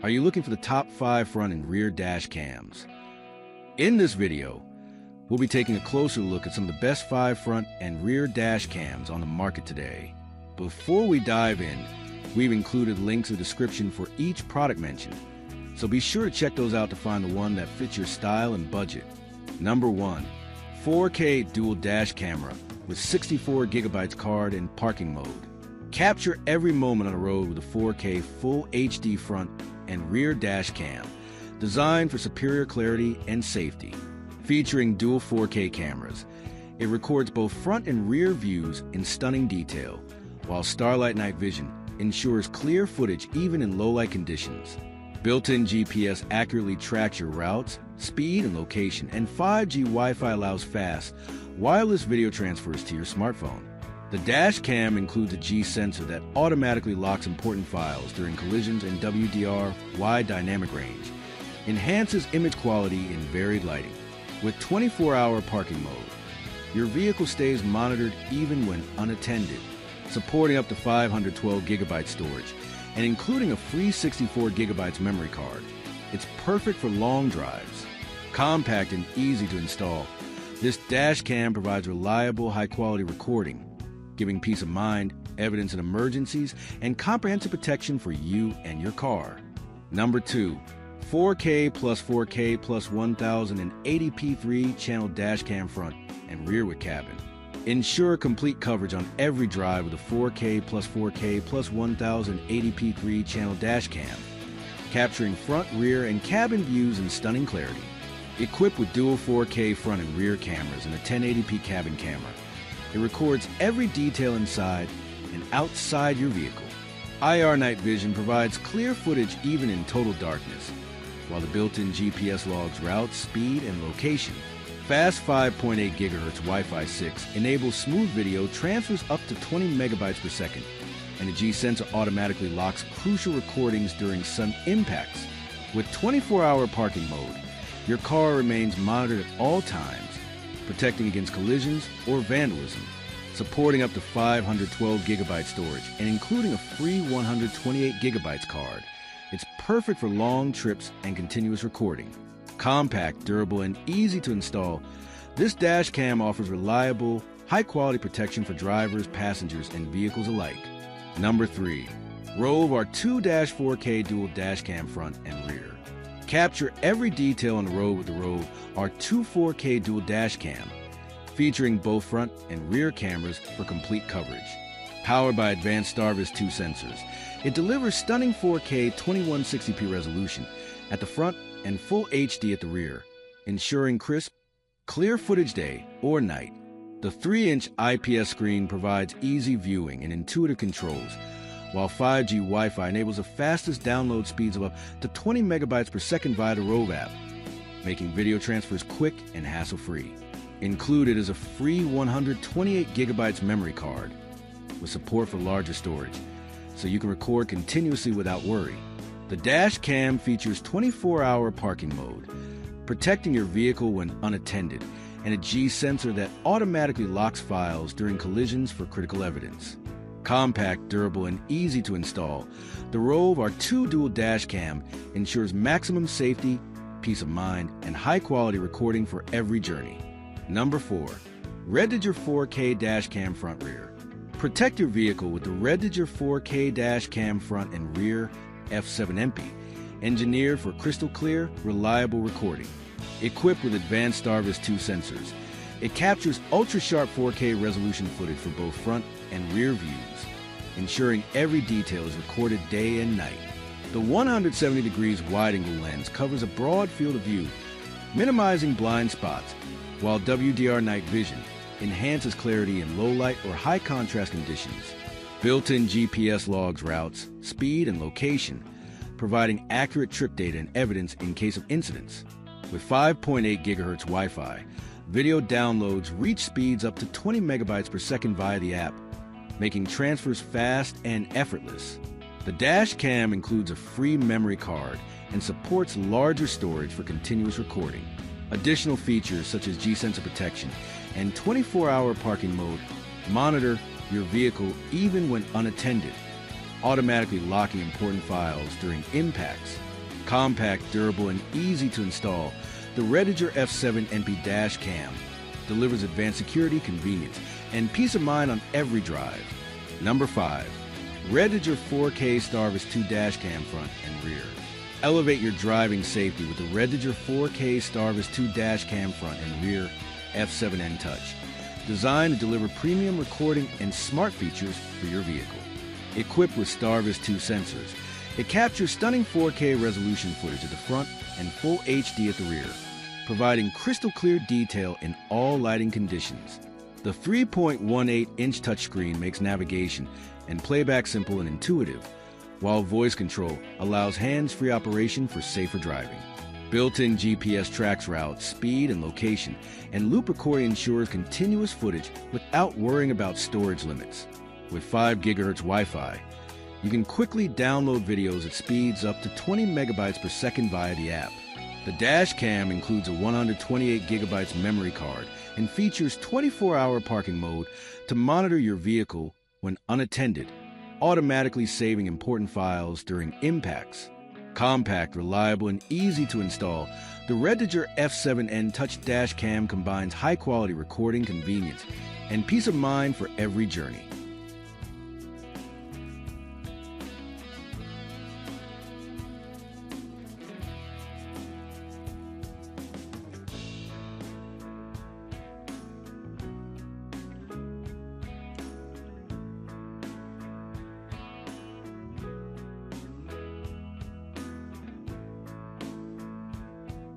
Are you looking for the top 5 front and rear dash cams? In this video, we'll be taking a closer look at some of the best 5 front and rear dash cams on the market today. Before we dive in, we've included links in the description for each product mentioned, so be sure to check those out to find the one that fits your style and budget. Number 1. 4K dual dash camera with 64 gigabytes card in parking mode. Capture every moment on the road with a 4K full HD front and rear dash cam, designed for superior clarity and safety. Featuring dual 4K cameras, it records both front and rear views in stunning detail, while Starlight Night Vision ensures clear footage even in low-light conditions. Built-in GPS accurately tracks your routes, speed, and location, and 5G Wi-Fi allows fast, wireless video transfers to your smartphone. The dash cam includes a G sensor that automatically locks important files during collisions and WDR wide dynamic range, enhances image quality in varied lighting. With 24-hour parking mode, your vehicle stays monitored even when unattended, supporting up to 512 gigabyte storage and including a free 64 gigabytes memory card. It's perfect for long drives. Compact and easy to install, this dash cam provides reliable, high-quality recording, giving peace of mind, evidence in emergencies, and comprehensive protection for you and your car. Number 2. 4K plus 4K plus 1080p 3-channel dash cam front and rear with cabin. Ensure complete coverage on every drive with a 4K plus 1080p 3-channel dash cam, capturing front, rear, and cabin views in stunning clarity. Equipped with dual 4K front and rear cameras and a 1080p cabin camera, it records every detail inside and outside your vehicle. IR Night Vision provides clear footage even in total darkness, while the built-in GPS logs routes, speed, and location. Fast 5.8 GHz Wi-Fi 6 enables smooth video transfers up to 20 megabytes per second, and the G sensor automatically locks crucial recordings during sudden impacts. With 24-hour parking mode, your car remains monitored at all times, protecting against collisions or vandalism, supporting up to 512 gigabyte storage and including a free 128 gigabytes card. It's perfect for long trips and continuous recording. Compact, durable, and easy to install, this dash cam offers reliable, high-quality protection for drivers, passengers, and vehicles alike. Number 3. ROVE R2-4K dual dash cam front and rear. Capture every detail on the road with the ROVE R2 4K dual dash cam, featuring both front and rear cameras for complete coverage. Powered by advanced STARVIS 2 sensors, it delivers stunning 4K 2160p resolution at the front and full HD at the rear, ensuring crisp, clear footage day or night. The 3-inch IPS screen provides easy viewing and intuitive controls, while 5G Wi-Fi enables the fastest download speeds of up to 20 megabytes per second via the ROVE app, making video transfers quick and hassle-free. Included is a free 128 gigabytes memory card with support for larger storage, so you can record continuously without worry. The dash cam features 24-hour parking mode, protecting your vehicle when unattended, and a G sensor that automatically locks files during collisions for critical evidence. Compact, durable, and easy to install, the ROVE R2 dual dash cam ensures maximum safety, peace of mind, and high-quality recording for every journey. Number 4. REDTIGER 4K dash cam front rear. Protect your vehicle with the REDTIGER 4K dash cam front and rear F7MP, engineered for crystal clear, reliable recording. Equipped with advanced STARVIS 2 sensors, it captures ultra-sharp 4K resolution footage for both front and rear views, ensuring every detail is recorded day and night. The 170 degrees wide-angle lens covers a broad field of view, minimizing blind spots, while WDR Night Vision enhances clarity in low-light or high-contrast conditions. Built-in GPS logs routes, speed, and location, providing accurate trip data and evidence in case of incidents. With 5.8 GHz Wi-Fi, video downloads reach speeds up to 20 megabytes per second via the app, making transfers fast and effortless. The dash cam includes a free memory card and supports larger storage for continuous recording. Additional features such as G-sensor protection and 24-hour parking mode monitor your vehicle even when unattended, automatically locking important files during impacts Compact, durable, and easy to install, the REDTIGER F7 NP Dash Cam delivers advanced security, convenience, and peace of mind on every drive. Number 5. REDTIGER 4K STARVIS 2 Dash Cam Front and Rear. Elevate your driving safety with the REDTIGER 4K STARVIS 2 Dash Cam Front and Rear F7N Touch, designed to deliver premium recording and smart features for your vehicle. Equipped with STARVIS 2 sensors, it captures stunning 4K resolution footage at the front and full HD at the rear, providing crystal clear detail in all lighting conditions. The 3.18-inch touchscreen makes navigation and playback simple and intuitive, while voice control allows hands-free operation for safer driving. Built-in GPS tracks routes, speed, and location, and loop recording ensures continuous footage without worrying about storage limits. With 5 GHz Wi-Fi, you can quickly download videos at speeds up to 20 megabytes per second via the app. The dash cam includes a 128 gigabytes memory card and features 24-hour parking mode to monitor your vehicle when unattended, automatically saving important files during impacts. Compact, reliable, and easy to install, the REDTIGER F7N Touch Dash Cam combines high-quality recording, convenience, and peace of mind for every journey.